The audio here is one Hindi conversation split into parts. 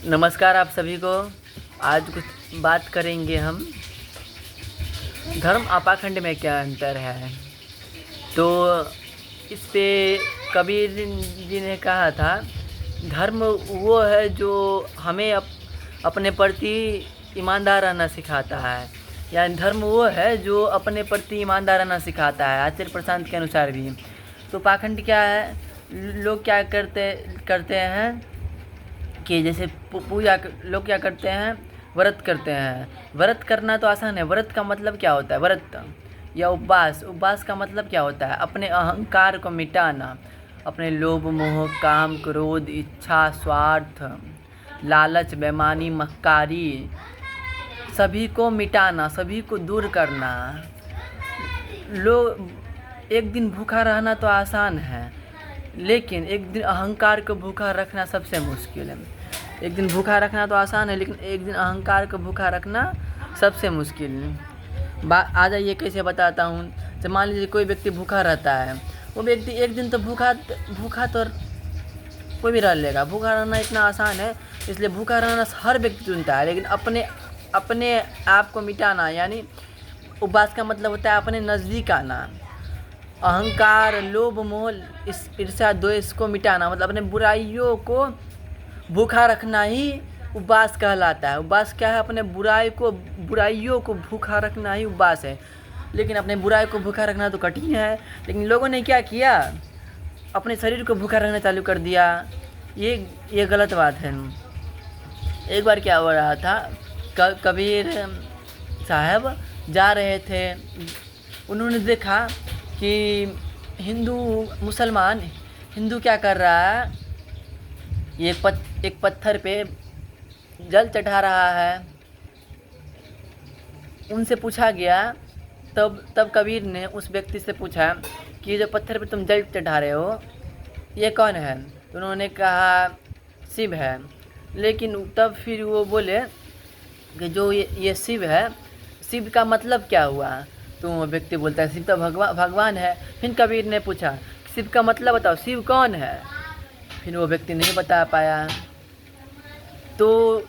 नमस्कार आप सभी को। आज कुछ बात करेंगे हम धर्म आपाखंड में क्या अंतर है। तो इस पे कबीर जी ने कहा था, धर्म वो है जो हमें अपने प्रति ईमानदार रहना सिखाता है। यानी धर्म वो है जो अपने प्रति ईमानदार रहना सिखाता है, आचार्य प्रशांत के अनुसार भी। तो पाखंड क्या है, लोग क्या करते हैं कि जैसे पूजा लोग क्या करते हैं, व्रत करते हैं। व्रत करना तो आसान है। व्रत का मतलब क्या होता है, व्रत या उपवास का मतलब क्या होता है, अपने अहंकार को मिटाना, अपने लोभ मोह काम क्रोध इच्छा स्वार्थ लालच बेईमानी मक्कारी सभी को मिटाना, सभी को दूर करना। लोग एक दिन भूखा रहना तो आसान है, लेकिन एक दिन अहंकार को भूखा रखना सबसे मुश्किल है। एक दिन भूखा रखना तो आसान है, लेकिन एक दिन अहंकार को भूखा रखना सबसे मुश्किल है। आ जाइए कैसे बताता हूँ। तो मान लीजिए कोई व्यक्ति भूखा रहता है, वो व्यक्ति एक दिन तो भूखा तो कोई भी रह लेगा। भूखा रहना इतना आसान है, इसलिए भूखा रहना हर व्यक्ति चुनता है। लेकिन अपने आप को मिटाना, यानी उपवास का मतलब होता है अपने नज़दीक आना। अहंकार लोभ मोह ईर्ष्या द्वेष को मिटाना, मतलब अपने बुराइयों को भूखा रखना ही उपवास कहलाता है। उपवास क्या है, अपने बुराइयों को भूखा रखना ही उपवास है। लेकिन अपने बुराई को भूखा रखना तो कठिन है। लेकिन लोगों ने क्या किया, अपने शरीर को भूखा रखना चालू कर दिया। ये गलत बात है। एक बार क्या हो रहा था, कबीर साहब जा रहे थे, उन्होंने देखा कि हिंदू क्या कर रहा है, एक पत्थर पे जल चढ़ा रहा है। उनसे पूछा गया, तब कबीर ने उस व्यक्ति से पूछा कि जो पत्थर पे तुम जल चढ़ा रहे हो ये कौन है। तो उन्होंने कहा शिव है। लेकिन तब फिर वो बोले कि जो ये शिव है, शिव का मतलब क्या हुआ। तो वो व्यक्ति बोलता है शिव तो भगवान है। फिर कबीर ने पूछा शिव का मतलब बताओ, शिव कौन है। फिर वो व्यक्ति नहीं बता पाया। तो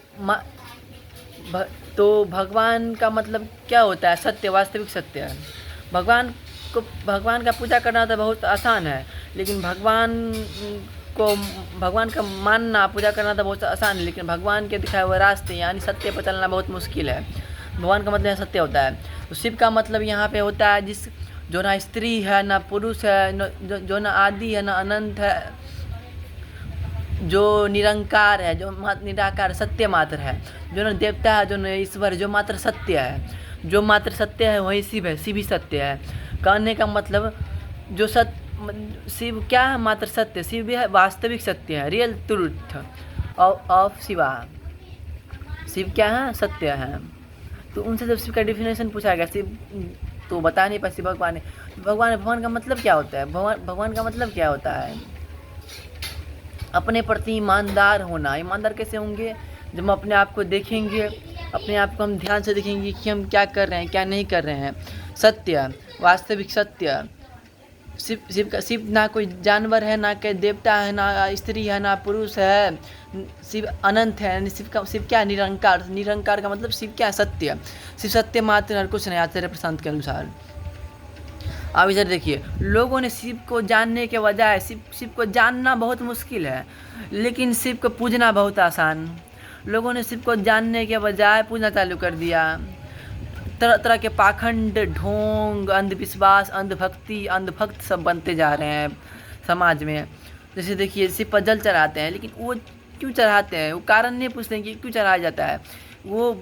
भगवान का मतलब क्या होता है, सत्य, वास्तविक सत्य है। भगवान का पूजा करना तो बहुत आसान है, लेकिन भगवान का मानना पूजा करना तो बहुत आसान है, लेकिन भगवान के दिखाए हुए रास्ते यानी सत्य पर चलना बहुत मुश्किल है। भगवान का मतलब सत्य होता है। तो शिव का मतलब यहाँ पे होता है जो ना स्त्री है ना पुरुष है, जो ना आदि है ना अनंत है, जो निरंकार है, जो निराकार सत्य मात्र है, जो न देवता है, जो न ईश्वर, जो मात्र सत्य है। जो मात्र सत्य है वही शिव है, शिव ही सत्य है। कहने का मतलब शिव क्या है, मात्र सत्य। शिव भी है वास्तविक सत्य है, real truth of Shiva. Shiv क्या है, सत्य है। तो उनसे जब शिव का डेफिनेशन पूछा गया, शिव तो बता नहीं पाए। भगवान का मतलब क्या होता है, भगवान का मतलब क्या होता है, अपने प्रति ईमानदार होना। ईमानदार कैसे होंगे, जब हम अपने आप को देखेंगे, अपने आप को हम ध्यान से देखेंगे कि हम क्या कर रहे हैं क्या नहीं कर रहे हैं। सत्य, वास्तविक सत्य। शिव ना कोई जानवर है, ना कोई देवता है, ना स्त्री है, ना पुरुष है। शिव अनंत है। शिव क्या, निरंकार का मतलब शिव क्या, सत्य। शिव सत्य मात्र और कुछ नहीं, आचार्य प्रशांत के अनुसार। अब इधर देखिए, लोगों ने शिव को जानने के बजाय शिव को जानना बहुत मुश्किल है, लेकिन शिव को पूजना बहुत आसान। लोगों ने शिव को जानने के बजाय पूजना चालू कर दिया। तरह तरह के पाखंड, ढोंग, अंधविश्वास, अंधभक्त सब बनते जा रहे हैं समाज में। जैसे देखिए, शिव पर जल चढ़ाते हैं, लेकिन वो क्यों चढ़ाते हैं, वो कारण नहीं पूछते हैं कि क्यों चढ़ाया जाता है। वो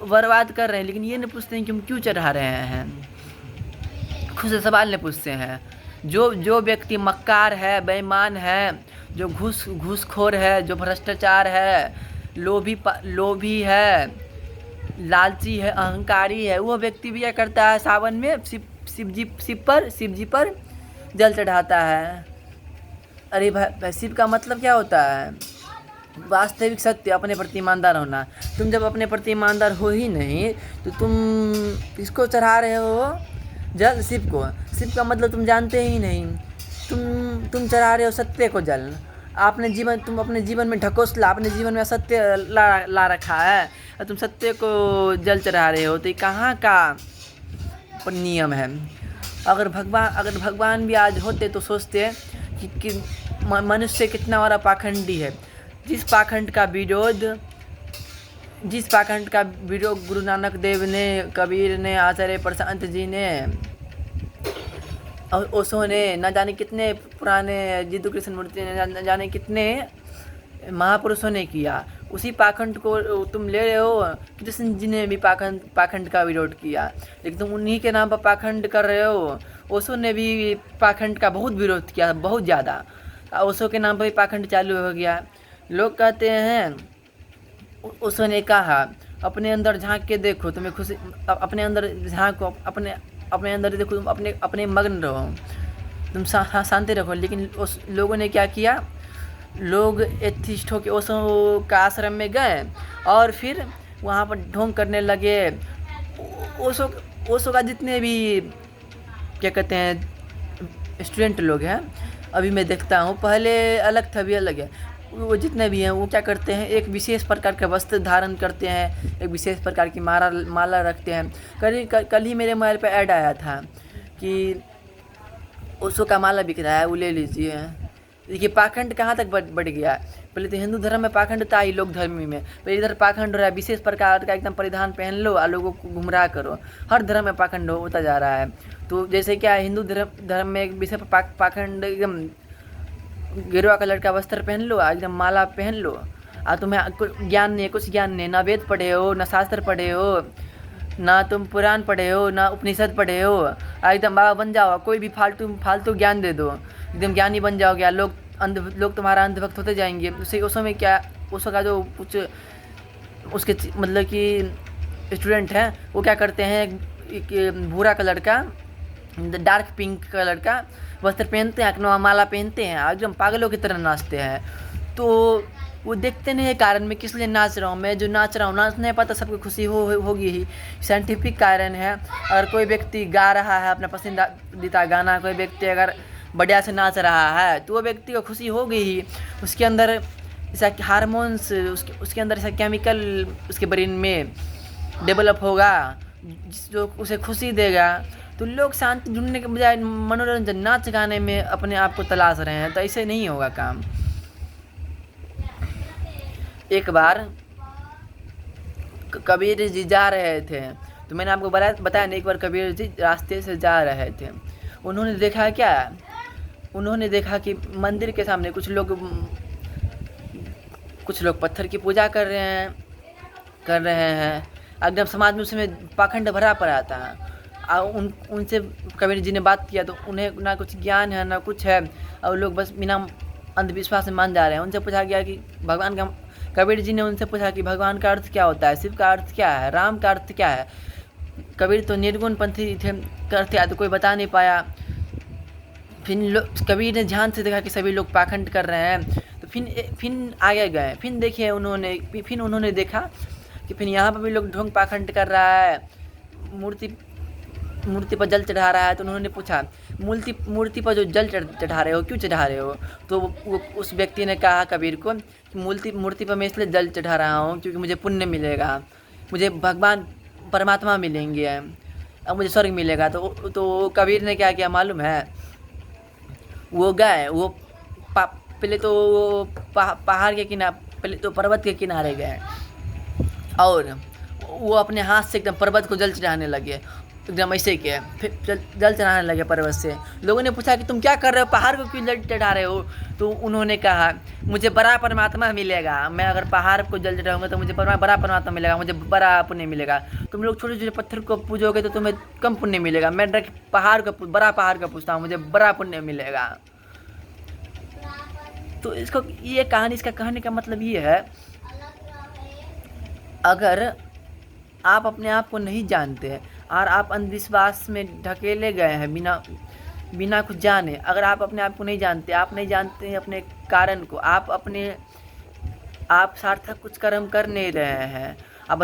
बर्बाद कर रहे हैं, लेकिन ये नहीं पूछते हैं कि हम क्यों चढ़ा रहे हैं। खुद से सवाल नहीं पूछते हैं। जो व्यक्ति मक्कार है, बेईमान है, जो घूसखोर है, जो भ्रष्टाचार है, लोभी है, लालची है, अहंकारी है, वो व्यक्ति भी क्या करता है, सावन में शिव जी पर जल चढ़ाता है। अरे भाई, शिव का मतलब क्या होता है, वास्तविक सत्य, अपने प्रति ईमानदार होना। तुम जब अपने प्रति ईमानदार हो ही नहीं, तो तुम किसको चढ़ा रहे हो जल, शिव को। शिव का मतलब तुम जानते ही नहीं, तुम चढ़ा रहे हो सत्य को जल। तुम अपने जीवन में ढकोसला, अपने जीवन में असत्य ला रखा है और तुम सत्य को जल चढ़ा रहे हो। तो ये कहाँ का नियम है? अगर भगवान भी आज होते तो सोचते कि मनुष्य कितना बड़ा पाखंडी है। जिस पाखंड का विरोध गुरु नानक देव ने, कबीर ने, आचार्य प्रशांत जी ने, ओशो ने, न जाने कितने पुराने जिद्दू कृष्ण मूर्ति ने, न जाने कितने महापुरुषों ने किया, उसी पाखंड को तुम ले रहे हो। कृष्ण जी ने भी पाखंड का विरोध किया, लेकिन तुम उन्हीं के नाम पर पाखंड कर रहे हो। ओशो ने भी पाखंड का बहुत विरोध किया, बहुत ज़्यादा। ओशो के नाम पर भी पाखंड चालू हो गया। लोग कहते हैं, ओशो ने कहा, अपने अंदर झांक के देखो, तुम्हें खुशी, अपने अंदर झांको, अपने अंदर देखो, तुम अपने मग्न रहो, तुम शांति रखो। लेकिन उस लोगों ने क्या किया? लोग एथिस्ट होके ओशो का आश्रम में गए और फिर वहाँ पर ढोंग करने लगे। ओशो का जितने भी क्या कहते हैं स्टूडेंट लोग हैं, अभी मैं देखता हूँ, पहले अलग था, अभी अलग है। वो जितने भी हैं वो क्या करते हैं, एक विशेष प्रकार का वस्त्र धारण करते हैं, एक विशेष प्रकार की माला रखते हैं। कल ही मेरे मोबाइल पर ऐड आया था कि ओशो का माला बिक रहा है, वो ले लीजिए। देखिए पाखंड कहाँ तक बढ़ गया। पहले तो हिंदू धर्म में पाखंड था ही, लोक धर्मी में, पर इधर पाखंड हो रहा है। विशेष प्रकार का एकदम परिधान पहन लो और लोगों को गुमराह करो। हर धर्म में पाखंड होता जा रहा है। तो जैसे क्या हिंदू धर्म में एक विशेष पाखंड, एकदम गेरुआ कलर का वस्त्र पहन लो, एकदम माला पहन लो, और तुम्हें कुछ ज्ञान नहीं, ना वेद पढ़े हो, ना शास्त्र पढ़े हो, ना तुम पुराण पढ़े हो, ना उपनिषद पढ़े हो, एकदम बाबा बन जाओ, कोई भी फालतू ज्ञान दे दो, एकदम ज्ञानी बन जाओगे। लोग तुम्हारा अंधभक्त होते जाएंगे। उससे ओशो में क्या, ओशो का जो कुछ उसके मतलब कि स्टूडेंट हैं, वो क्या करते हैं, एक भूरा कलर का, डार्क पिंक कलर का वस्त्र पहनते हैं, अपना माला पहनते हैं, एकदम पागलों की तरह नाचते हैं। तो वो देखते नहीं है कारण मैं किस लिए नाच रहा हूँ। मैं जो नाच रहा हूँ, नाच नहीं पाता, सबको खुशी होगी ही, साइंटिफिक कारण है। अगर कोई व्यक्ति गा रहा है अपना पसंदीदा गाना, कोई व्यक्ति अगर बढ़िया से नाच रहा है, तो वो व्यक्ति को खुशी होगी ही। उसके अंदर ऐसा हार्मोन्स, उसके अंदर ऐसा केमिकल उसके ब्रेन में डेवलप होगा जो उसे खुशी देगा। तो लोग शांति ढूंढने के बजाय मनोरंजन, नाच गाने में अपने आप को तलाश रहे हैं। तो ऐसे नहीं होगा काम। एक बार कबीर जी जा रहे थे, तो मैंने आपको बताया नहीं, एक बार कबीर जी रास्ते से जा रहे थे। उन्होंने देखा क्या, उन्होंने देखा कि मंदिर के सामने कुछ लोग पत्थर की पूजा कर रहे हैं। एकदम समाज में उसमें पाखंड भरा पड़ा था। उनसे कबीर जी ने बात किया तो उन्हें ना कुछ ज्ञान है ना कुछ है, और लोग बस बिना अंधविश्वास में मान जा रहे हैं। उनसे पूछा गया कि कबीर जी ने उनसे पूछा कि भगवान का अर्थ क्या होता है, शिव का अर्थ क्या है, राम का अर्थ क्या है। कबीर तो निर्गुण पंथी थे, करते आए तो कोई बता नहीं पाया। फिर कबीर ने ध्यान से देखा कि सभी लोग पाखंड कर रहे हैं, तो फिर आगे गए। फिर उन्होंने देखा कि फिर यहाँ पर भी लोग ढोंग पाखंड कर रहा है, मूर्ति पर जल चढ़ा रहा है। तो उन्होंने पूछा, मूर्ति पर जो जल चढ़ा रहे हो, क्यों चढ़ा रहे हो? तो वो उस व्यक्ति ने कहा कबीर को कि मूर्ति पर मैं इसलिए जल चढ़ा रहा हूँ क्योंकि मुझे पुण्य मिलेगा, मुझे भगवान परमात्मा मिलेंगे, अब मुझे स्वर्ग मिलेगा। तो कबीर ने क्या किया मालूम है? वो गए, वो पहले तो पहाड़ के किनारे, पहले तो पर्वत के किनारे गए और वो अपने हाथ से एकदम पर्वत को जल चढ़ाने लगे, एकदम ऐसे के, फिर जल चढ़ाने लगे पर्वत से। लोगों ने पूछा कि तुम क्या कर रहे हो, पहाड़ को क्यों जल चढ़ा रहे हो? तो उन्होंने कहा, मुझे बड़ा परमात्मा मिलेगा, मैं अगर पहाड़ को जल चढ़ाऊंगा तो मुझे बड़ा परमात्मा मिलेगा, मुझे बड़ा पुण्य मिलेगा। तुम लोग छोटे छोटे पत्थर को पूजोगे तो तुम्हें कम पुण्य मिलेगा, मैं बड़ा पहाड़ का पूछता हूँ, मुझे बड़ा पुण्य मिलेगा। तो इसका कहने का मतलब ये है, अगर आप अपने आप को नहीं जानते और आप अंधविश्वास में ढकेले गए हैं बिना कुछ जाने, अगर आप अपने आप को नहीं जानते, आप नहीं जानते अपने कारण को, आप सार्थक कुछ कर्म कर नहीं रहे हैं, आप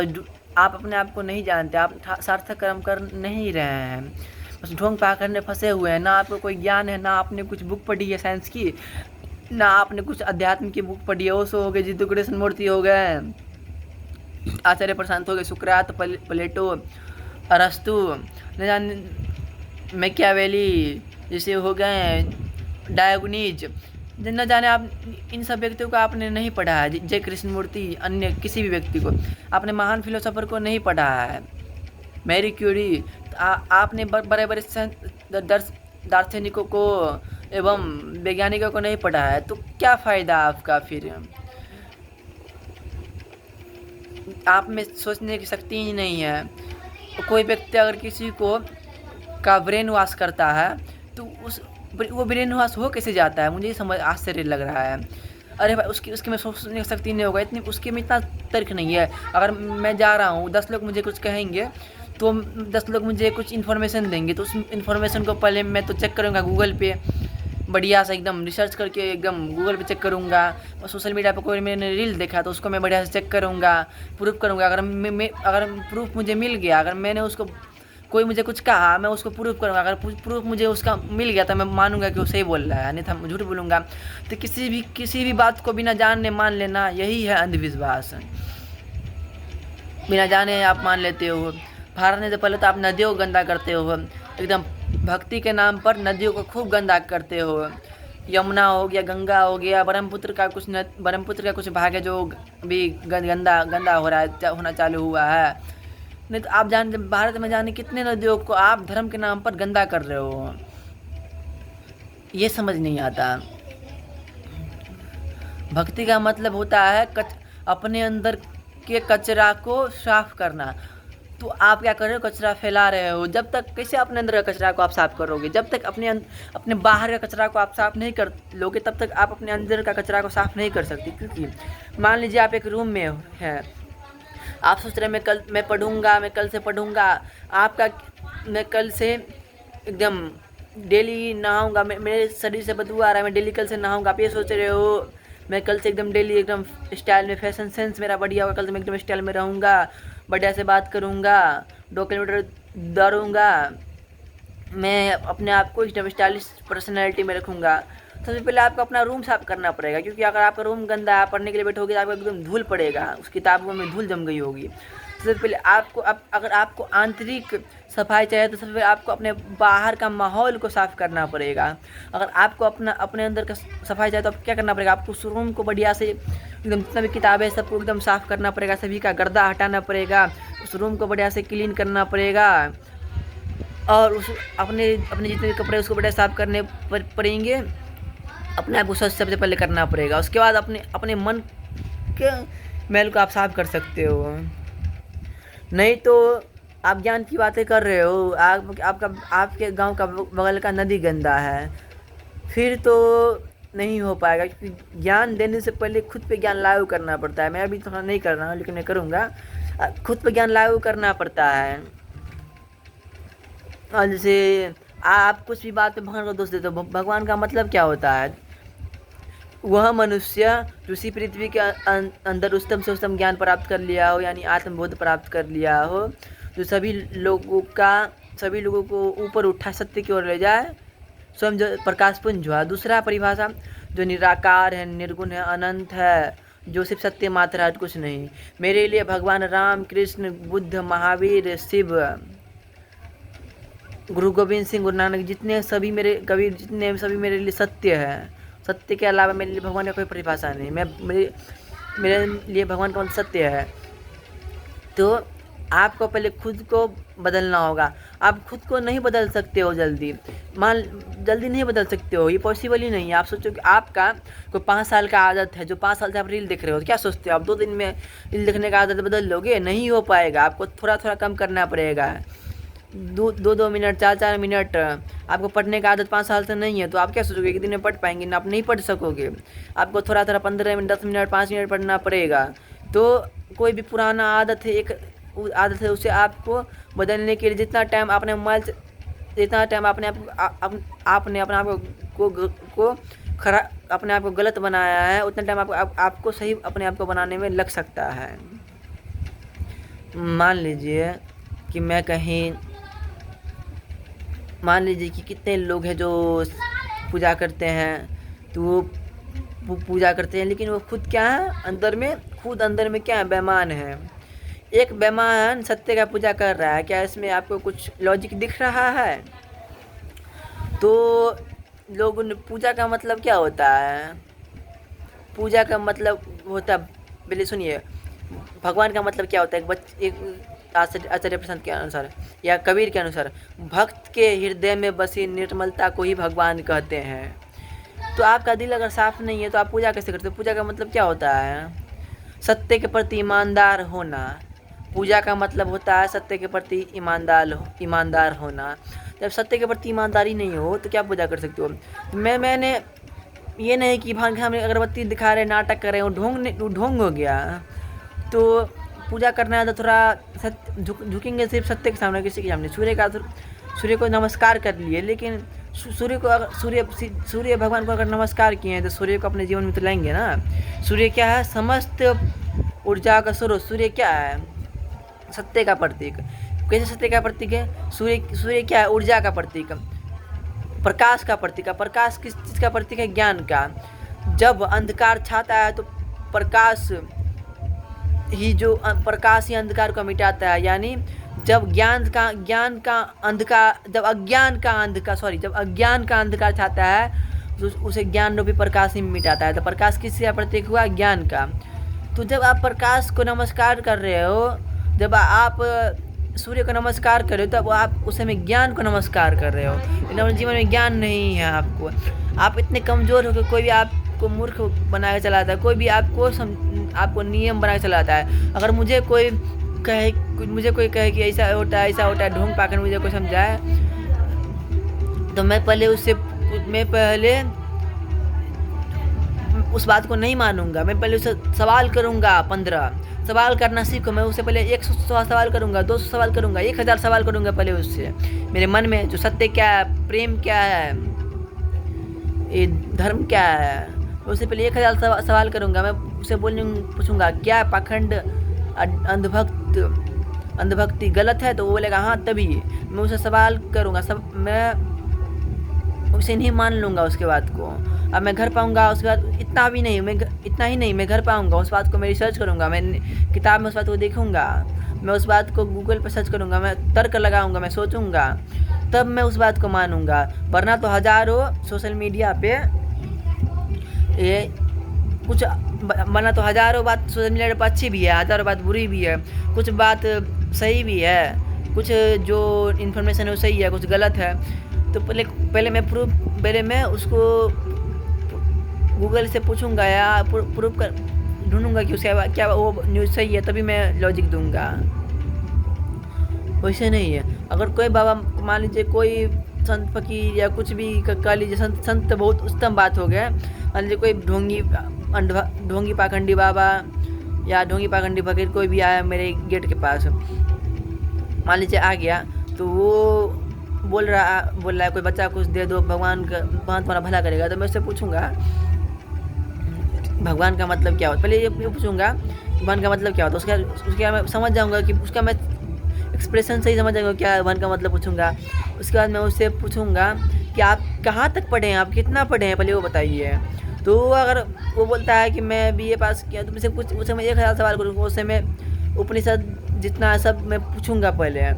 अपने आप को नहीं जानते, आप सार्थक कर्म कर नहीं रहे हैं, बस ढोंग पाखंड में फंसे हुए हैं। ना आपको कोई ज्ञान है, ना आपने कुछ बुक पढ़ी है साइंस की, ना आपने कुछ अध्यात्म की बुक पढ़ी है, ओशो हो गए, जितु कृष्णमूर्ति हो गए, आचार्य प्रशांत हो गए, सुकरात, प्लेटो, अरस्तु, न जाने मैकियावेली जैसे हो गए, डायोगनीज, न जाने आप इन सब व्यक्तियों को आपने नहीं पढ़ा है, जय कृष्णमूर्ति, अन्य किसी भी व्यक्ति को आपने महान फिलोसोफर को नहीं पढ़ा है, मैरी क्यूरी, आपने बड़े बड़े दार्शनिकों को एवं वैज्ञानिकों को नहीं पढ़ा है, तो क्या फ़ायदा आपका फिर? आप में सोचने की शक्ति ही नहीं है। तो कोई व्यक्ति अगर किसी को का ब्रेन वॉश करता है तो वो ब्रेन वॉश हो कैसे जाता है, मुझे ये समझ आश्चर्य लग रहा है। अरे भाई उसकी में सोचने की शक्ति नहीं होगा, इतनी उसके में इतना तर्क नहीं है। अगर मैं जा रहा हूँ 10 लोग मुझे कुछ कहेंगे तो 10 लोग मुझे कुछ इन्फॉर्मेशन देंगे, तो उस इन्फॉर्मेशन को पहले मैं तो चेक करूँगा गूगल पे, बढ़िया से एकदम रिसर्च करके एकदम गूगल पे चेक करूँगा, और सोशल मीडिया पे कोई मैंने रील देखा तो उसको मैं बढ़िया से चेक करूँगा, प्रूफ करूँगा। अगर प्रूफ मुझे मिल गया, अगर मैंने उसको कोई मुझे कुछ कहा मैं उसको प्रूफ करूँगा, अगर प्रूफ मुझे उसका मिल गया तो मैं मानूंगा कि वो सही बोल रहा है, नहीं तो झूठ बोलूँगा। तो किसी भी बात को बिना जानने मान लेना, यही है अंधविश्वास। बिना जाने आप मान लेते हो। फाड़ने से पहले तो आप नदियों को गंदा करते हो, एकदम भक्ति के नाम पर नदियों को खूब गंदा करते हो। यमुना हो गया, गंगा हो गया, ब्रह्मपुत्र का कुछ भाग है जो अभी गंदा हो रहा है, होना चालू हुआ है। नहीं तो आप भारत में जाने कितने नदियों को आप धर्म के नाम पर गंदा कर रहे हो, ये समझ नहीं आता। भक्ति का मतलब होता है अपने अंदर के कचरा को साफ करना। तो आप क्या कर रहे हो, कचरा फैला रहे हो। जब तक कैसे अपने अंदर का कचरा को आप साफ करोगे? जब तक अपने बाहर का कचरा को आप साफ नहीं कर लोगे तब तक आप अपने अंदर का कचरा को साफ नहीं कर सकते। क्योंकि मान लीजिए आप एक रूम में हैं, आप सोच रहे हैं मैं कल से पढ़ूंगा। मैं कल से एकदम डेली नहाऊंगा, मेरे शरीर से बदबू आ रहा है, मैं डेली कल से नहाऊंगा। आप ये सोच रहे हो मैं कल से एकदम डेली एकदम स्टाइल में, फैशन सेंस मेरा बढ़िया होगा, कल से मैं एकदम स्टाइल में रहूँगा, बढ़िया से बात करूँगा, 2 किलोमीटर दौड़ूँगा, मैं अपने आप को एकदम स्टाइलिश पर्सनैलिटी में रखूँगा। सबसे पहले आपको अपना रूम साफ़ करना पड़ेगा, क्योंकि अगर आपका रूम गंदा है, पढ़ने के लिए बैठोगे तो आपको एकदम धूल पड़ेगा, उस किताबों में धूल जम गई होगी। सबसे पहले अगर आपको आंतरिक सफाई चाहिए तो सबसे पहले आपको अपने बाहर का माहौल को साफ़ करना पड़ेगा। अगर आपको अपने अंदर का सफाई चाहिए तो आप क्या करना पड़ेगा, आपको उस रूम को बढ़िया से एकदम जितना भी किताबें सबको एकदम साफ़ करना पड़ेगा, सभी का गर्दा हटाना पड़ेगा, उस रूम को बढ़िया से क्लीन करना पड़ेगा, और अपने जितने भी कपड़े उसको बढ़िया साफ़ करने पड़ेंगे। अपने आप को स्वच्छ सबसे पहले करना पड़ेगा, उसके बाद अपने मन के मैल को आप साफ़ कर सकते हो। नहीं तो आप ज्ञान की बातें कर रहे हो, आपके गांव का बगल का नदी गंदा है, फिर तो नहीं हो पाएगा। क्योंकि ज्ञान देने से पहले खुद पे ज्ञान लागू करना पड़ता है। मैं अभी थोड़ा नहीं कर रहा हूँ लेकिन मैं करूँगा। खुद पे ज्ञान लागू करना पड़ता है। और जैसे आप कुछ भी बात पे भगवान को दोष देते हो, भगवान का मतलब क्या होता है? वह मनुष्य जो इसी पृथ्वी के अंदर उच्चतम से उच्चतम ज्ञान प्राप्त कर लिया हो, यानी आत्मबोध प्राप्त कर लिया हो, जो सभी लोगों को ऊपर उठा सत्य की ओर ले जाए, स्वयं जो प्रकाश पुंज हुआ। दूसरा परिभाषा जो निराकार है, निर्गुण है, अनंत है, जो सिर्फ सत्य मात्र है, कुछ नहीं। मेरे लिए भगवान राम, कृष्ण, बुद्ध, महावीर, शिव, गुरु गोविंद सिंह, गुरु नानक, जितने सभी मेरे कबीर, जितने सभी मेरे लिए सत्य है। सत्य के अलावा मेरे लिए भगवान का कोई परिभाषा नहीं। मेरे लिए भगवान का सत्य है। तो आपको पहले खुद को बदलना होगा। आप खुद को नहीं बदल सकते हो जल्दी नहीं बदल सकते हो, ये पॉसिबल ही नहीं है। आप सोचो कि आपका कोई 5 साल का आदत है, जो 5 साल से आप रील देख रहे हो, तो क्या सोचते हो आप 2 दिन में रील देखने का आदत बदल लोगे? नहीं हो पाएगा। आपको थोड़ा थोड़ा कम करना पड़ेगा। 2 मिनट, 4 मिनट। आपको पढ़ने का आदत 5 साल से नहीं है तो आप क्या सोचोगे कि दिन में पढ़ पाएंगे ना? आप नहीं पढ़ सकोगे। आपको थोड़ा 15 मिनट, 10 मिनट, 5 मिनट पढ़ना पड़ेगा। तो कोई भी पुराना आदत है, एक आदत है, उसे आपको बदलने के लिए जितना टाइम आपने अपने आप को गलत बनाया है, उतना टाइम आपको सही अपने आप को बनाने में लग सकता है। मान लीजिए कि कितने लोग हैं जो पूजा करते हैं, तो पूजा करते हैं, लेकिन वो खुद क्या है, अंदर में क्या है, बेईमान है। एक बेईमान सत्य का पूजा कर रहा है, क्या इसमें आपको कुछ लॉजिक दिख रहा है? तो लोगों ने पूजा का मतलब क्या होता है? पूजा का मतलब होता है, पहले सुनिए, भगवान का मतलब क्या होता है? एक आचार्य प्रशांत के अनुसार या कबीर के अनुसार, भक्त के हृदय में बसी निर्मलता को ही भगवान कहते हैं। तो आपका दिल अगर साफ नहीं है तो आप पूजा कैसे करते हो? पूजा का मतलब क्या होता है? सत्य के प्रति ईमानदार होना। पूजा का मतलब होता है सत्य के प्रति ईमानदार होना। जब सत्य के प्रति ईमानदारी नहीं हो तो क्या पूजा कर सकते हो? तो मैंने ये नहीं कि भाग हमें अगरबत्ती दिखा रहे, नाटक कर रहे हैं, वो ढोंग हो गया। तो पूजा करना है तो थोड़ा झुकेंगे सिर्फ सत्य के सामने, किसी के सामने। सूर्य को नमस्कार कर लिए, लेकिन सूर्य भगवान को अगर नमस्कार किए हैं तो सूर्य को अपने जीवन में तो लाएंगे ना। सूर्य क्या है? समस्त ऊर्जा का स्रोत। सूर्य क्या है? सत्य का प्रतीक। कैसे सत्य का प्रतीक है? सूर्य क्या है? ऊर्जा का प्रतीक, प्रकाश का प्रतीक है। प्रकाश किस चीज़ का प्रतीक है? ज्ञान का। जब अंधकार छाता है तो प्रकाश ही अंधकार को मिटाता है। यानी जब अज्ञान का अंधकार छाता है तो उसे ज्ञान रूपी प्रकाश ही मिटाता है। तो प्रकाश किसका प्रतीक हुआ? ज्ञान का। तो जब आप प्रकाश को नमस्कार कर रहे हो, जब आप सूर्य को नमस्कार कर रहे हो, तब आप उस समय ज्ञान को नमस्कार कर रहे हो। लेकिन अपने जीवन में ज्ञान नहीं है आपको। आप इतने कमज़ोर हो कि कोई भी आपको मूर्ख बना के चलाता है, कोई भी आपको नियम बना के चलाता है। अगर मुझे कोई कहे कि ऐसा होता है ढोंग पाकर मुझे कोई समझाए, तो मैं पहले उस बात को नहीं मानूंगा। मैं पहले उससे सवाल करूंगा। 15 सवाल करना सीखो। मैं उससे पहले 100 सवाल करूंगा, 200 सवाल करूंगा, 1000 सवाल करूंगा पहले उससे। मेरे मन में जो सत्य क्या है, प्रेम क्या है, ये धर्म क्या है, मैं उससे पहले 1000 सवाल करूंगा। मैं उसे पूछूंगा क्या पाखंड अंधभक्ति गलत है? तो वो बोलेगा हाँ, तभी मैं उसे सवाल करूंगा। मैं उसे नहीं मान लूँगा उसके बात को। अब मैं घर पाऊँगा उसके बाद इतना ही नहीं, मैं घर पाऊँगा उस बात को, मैं रिसर्च करूँगा, मैं किताब में उस बात को देखूँगा, मैं उस बात को गूगल पर सर्च करूँगा, मैं तर्क लगाऊँगा, मैं सोचूँगा, तब मैं उस बात को मानूँगा। वरना तो हज़ारों सोशल मीडिया पे हज़ारों बात सोशल मीडिया पर अच्छी भी है, हज़ारों बात बुरी भी है, कुछ बात सही भी है, कुछ जो इन्फॉर्मेशन है वो सही है, कुछ गलत है। तो पहले मैं उसको गूगल से पूछूंगा या प्रूफ कर ढूंढूंगा कि उसके क्या वो न्यूज़ सही है, तभी मैं लॉजिक दूंगा। वैसे नहीं है। अगर कोई बाबा, मान लीजिए कोई संत फकीर या कुछ भी कह लीजिए, संत बहुत उत्तम बात हो गया। मान लीजिए कोई ढोंगी पाखंडी बाबा या ढोंगी पाखंडी फकीर कोई भी आया मेरे गेट के पास, मान लीजिए आ गया, तो वो बोल रहा है कोई बच्चा कुछ दे दो, भगवान तुम्हारा भला करेगा। तो मैं उससे पूछूंगा भगवान का मतलब क्या होता है। पहले ये पूछूंगा भगवान का मतलब क्या होता है, उसके मैं समझ जाऊंगा कि उसका मैं एक्सप्रेशन सही समझ जाऊंगा क्या भगवान का मतलब पूछूंगा। उसके बाद मैं उससे पूछूंगा कि आप कहाँ तक पढ़े हैं, आप कितना पढ़े हैं, पहले वो बताइए। तो अगर वो बोलता है कि मैं BA पास किया, तो मुझसे उससे मैं 1000 सवाल करूँगा। उससे मैं उपनिषद जितना सब मैं पूछूंगा। पहले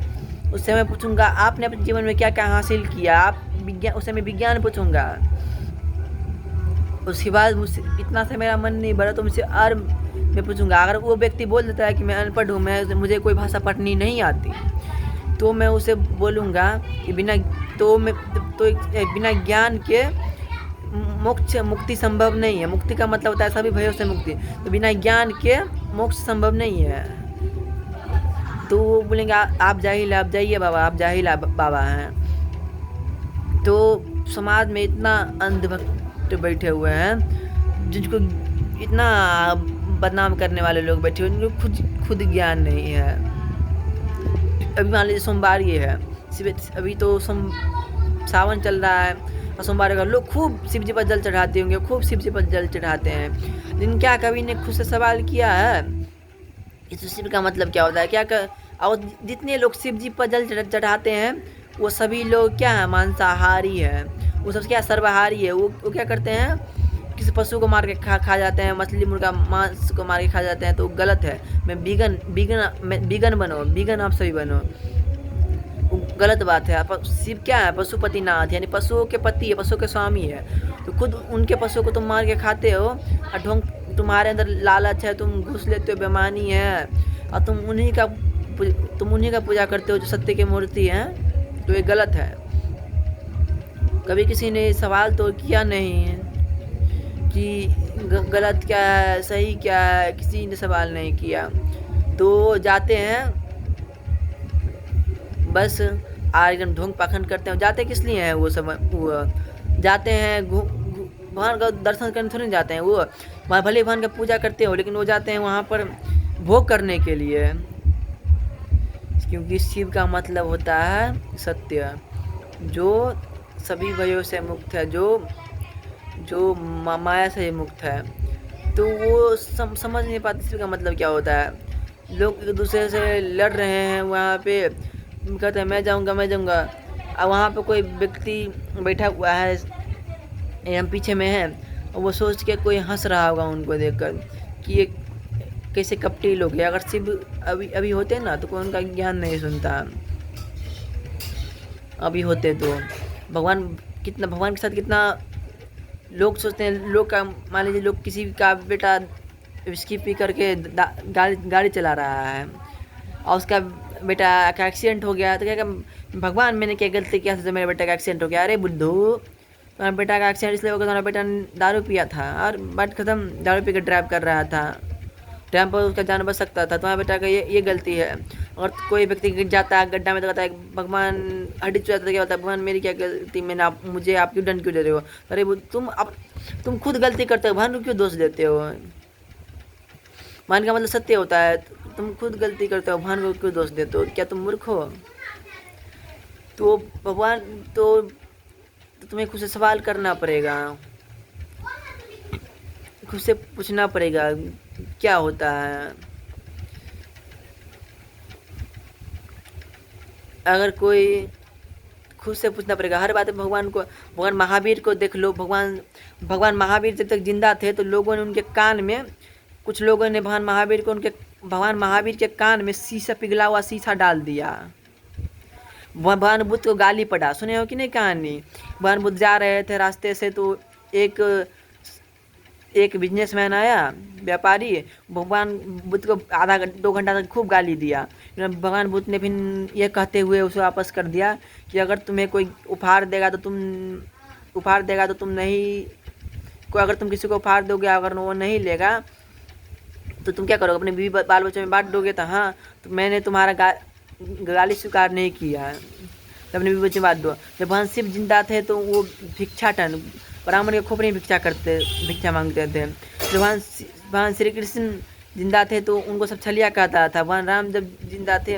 उससे मैं पूछूंगा आपने अपने जीवन में क्या क्या हासिल किया, उससे मैं विज्ञान पूछूंगा। उसके बाद मुझसे इतना से मेरा मन नहीं भरा तो मुझसे और मैं पूछूंगा। अगर वो व्यक्ति बोल देता है कि मैं अनपढ़ हूँ, मुझे कोई भाषा पढ़नी नहीं आती, तो मैं उसे बोलूँगा कि बिना ज्ञान के मुक्ति संभव नहीं है। मुक्ति का मतलब होता है सभी भयों से मुक्ति, तो बिना ज्ञान के मोक्ष संभव नहीं है। तो वो बोलेंगे आप जाहिल, आप जाइए बाबा, आप जाहिल बाबा हैं। तो समाज में इतना अंधभक्त बैठे हुए हैं, जिनको इतना बदनाम करने वाले लोग बैठे हुए, उनको खुद ज्ञान नहीं है। अभी मान लीजिए सोमवार ये है, अभी तो सावन चल रहा है और सोमवार का लोग खूब शिव जी पर जल चढ़ाते होंगे, खूब शिव जी पर जल चढ़ाते हैं। लेकिन क्या कभी ने खुद से सवाल किया है इस शिव का मतलब क्या होता है? और जितने लोग शिव जी पर जल चढ़ाते हैं वो सभी लोग क्या है? मांसाहारी है। वो सब क्या सर्वाहारी है। वो क्या करते हैं किसी पशु को मार के खा जाते हैं, मछली मुर्गा मांस को मार के खा जाते हैं, तो गलत है। मैं बीगन बनो, बीगन आप सभी बनो, गलत बात है। आप शिव क्या है? पशुपतिनाथ, यानी पशुओं के पति है, पशुओं के स्वामी है। तो खुद उनके पशुओं को तुम मार के खाते हो और ढोंग, तुम्हारे अंदर लालच है, तुम घुस लेते हो, बेईमानी है, और तुम उन्हीं का पूजा करते हो जो सत्य की मूर्ति है, तो ये गलत है। कभी किसी ने सवाल तो किया नहीं कि गलत क्या है, सही क्या है, किसी ने सवाल नहीं किया। तो जाते हैं बस और एकदम ढोंग पाखंड करते हैं। जाते किस लिए हैं वो सब? वो जाते हैं भगवान का दर्शन करने थोड़ी जाते हैं, वो वहाँ भले भगवान का पूजा करते हो, लेकिन वो जाते हैं वहाँ पर भोग करने के लिए, क्योंकि शिव का मतलब होता है सत्य, जो सभी भयों से मुक्त है, जो माया से मुक्त है। तो वो समझ नहीं पाते शिव का मतलब क्या होता है। लोग एक दूसरे से लड़ रहे हैं, वहाँ पे कहते हैं मैं जाऊँगा, और वहाँ पे कोई व्यक्ति बैठा हुआ है, हम पीछे में है, और वो सोच के कोई हंस रहा होगा उनको देखकर कि ये कैसे कपटी लोग हैं। अगर शिव अभी होते ना तो कोई उनका ज्ञान नहीं सुनता। अभी होते तो भगवान के साथ कितना लोग सोचते हैं। लोग का मान लीजिए, लोग किसी का बेटा विस्की पी करके गाड़ी चला रहा है और उसका बेटा का एक्सीडेंट हो गया, तो क्या भगवान मैंने क्या गलती किया था तो मेरे बेटे का एक्सीडेंट हो गया? अरे बुद्धू, तुम्हारे बेटा का एक्सीडेंट इसलिए हो गया, तुम्हारा बेटा दारू पिया था और बात खत्म, दारू पी कर ड्राइव कर रहा था, टाइम पर उसका जान बच सकता था। तुम्हारे बेटा का ये गलती है। और कोई व्यक्ति गिर जाता है गड्ढा में तो कहता है भगवान हड्डी चुराता, क्या होता है भगवान मेरी क्या गलती, मुझे आप क्यों दंड क्यों दे रहे हो? अरे तुम खुद गलती करते हो, भगवान को क्यों दोष देते हो? भगवान का मतलब सत्य होता है, तुम खुद गलती करते हो, भगवान को क्यों दोष देते हो? क्या तुम मूर्ख हो? तो भगवान तो तुम्हें खुद से सवाल करना पड़ेगा, खुद से पूछना पड़ेगा क्या होता है। अगर कोई खुद से पूछना पड़ेगा हर बात। भगवान महावीर को देख लो। भगवान महावीर जब तक जिंदा थे तो लोगों ने उनके कान में, कुछ लोगों ने भगवान महावीर के कान में शीशा, पिघला हुआ शीशा डाल दिया। भगवान बुद्ध को गाली पड़ा, सुने हो कि नहीं कहानी? भगवान बुद्ध जा रहे थे रास्ते से, तो एक बिजनेसमैन आया, व्यापारी, भगवान बुद्ध को 2 घंटा तक खूब गाली दिया। भगवान बुद्ध ने फिर ये कहते हुए उसे वापस कर दिया कि अगर तुम्हें कोई उपहार देगा तो तुम नहीं, अगर तुम किसी को उपहार दोगे, अगर वो नहीं लेगा तो तुम क्या करोगे? अपने बीवी बाल बच्चों में बांट दोगे? तो हाँ, तो मैंने तुम्हारा गाली स्वीकार नहीं किया, तो अपने बीवी बच्चे बांट दो। जब भगवान शिव जिंदा थे तो वो भिक्षाटन, ब्राह्मण के खोपड़ी में भिक्षा मांगते थे। जब भगवान श्री कृष्ण जिंदा थे तो उनको सब छलिया कहता था। भगवान राम जब जिंदा थे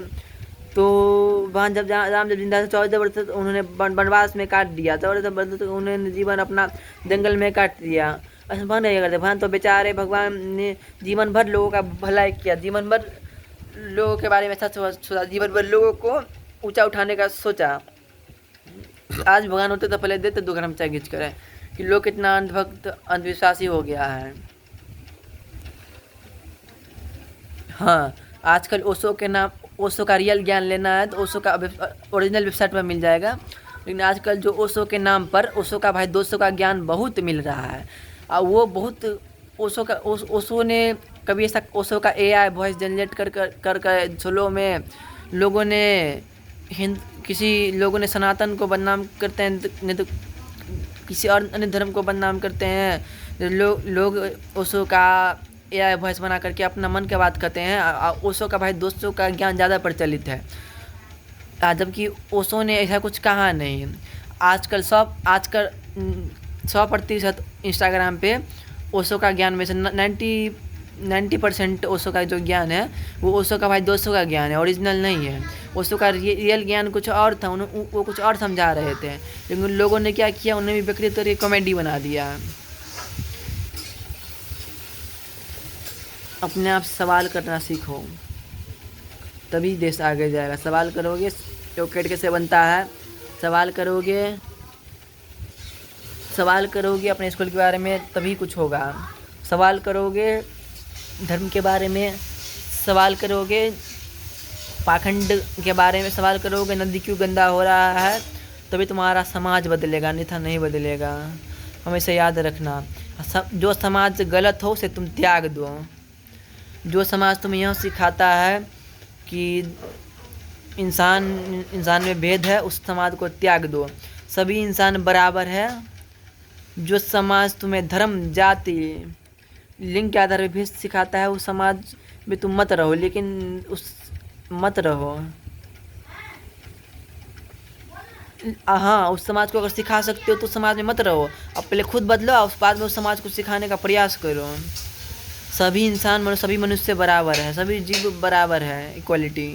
तो राम जब जिंदा थे 14 वर्ष उन्होंने वनवास में काट दिया, 14 वर्ष उन्होंने जीवन अपना जंगल में काट दिया। ऐसा भगवान नहीं करते। भगवान तो बेचारे, भगवान ने जीवन भर लोगों का भलाई किया, जीवन भर लोगों के बारे में अच्छा सोचा, जीवन भर लोगों को ऊंचा उठाने का सोचा। आज भगवान होते तो पहले देते 2 ग्राम चाय खींच कर, कि लोग कितना अंधभक्त अंधविश्वासी हो गया है। हाँ, आजकल ओशो का रियल ज्ञान लेना है तो ओशो का ओरिजिनल वेबसाइट पर मिल जाएगा, लेकिन आजकल जो ओशो के नाम पर ओशो का भाई 200 का ज्ञान बहुत मिल रहा है। और वो बहुत ओशो ने कभी ऐसा, ओशो का AI वॉइस जनरेट कर स्लो में लोगों ने किसी लोगों ने सनातन को बदनाम करते हैं, नहीं तो किसी और अन्य धर्म को बदनाम करते हैं। लोग ओशो का AI वॉइस बना करके अपना मन की बात करते हैं। ओशो का भाई 200 का ज्ञान ज़्यादा प्रचलित है, जबकि ओशो ने ऐसा कुछ कहा नहीं। आजकल 100% इंस्टाग्राम पे ओशो का ज्ञान में से 90% ओशो का जो ज्ञान है वो ओशो का भाई 200 का ज्ञान है, ओरिजिनल नहीं है। ओशो का रियल ज्ञान कुछ और था, वो कुछ और समझा रहे थे, लेकिन लोगों ने क्या किया, उन्हें भी विकृत करके कॉमेडी बना दिया। अपने आप सवाल करना सीखो, तभी देश आगे जाएगा। सवाल करोगे, चॉकलेट कैसे बनता है, सवाल करोगे, सवाल करोगे अपने स्कूल के बारे में तभी कुछ होगा। सवाल करोगे धर्म के बारे में, सवाल करोगे पाखंड के बारे में, सवाल करोगे नदी क्यों गंदा हो रहा है, तभी तुम्हारा समाज बदलेगा, अन्यथा नहीं बदलेगा। हमेशा याद रखना, जो समाज गलत हो उसे तुम त्याग दो। जो समाज तुम्हें यह सिखाता है कि इंसान में भेद है, उस समाज को त्याग दो। सभी इंसान बराबर है। जो समाज तुम्हें धर्म, जाति, लिंग के आधार पर भेद सिखाता है, उस समाज में तुम मत रहो। लेकिन मत रहो। हाँ, उस समाज को अगर सिखा सकते हो तो समाज में मत रहो। अब पहले खुद बदलो, उस बाद में उस समाज को सिखाने का प्रयास करो। सभी इंसान सभी मनुष्य बराबर है, सभी जीव बराबर है, इक्वलिटी।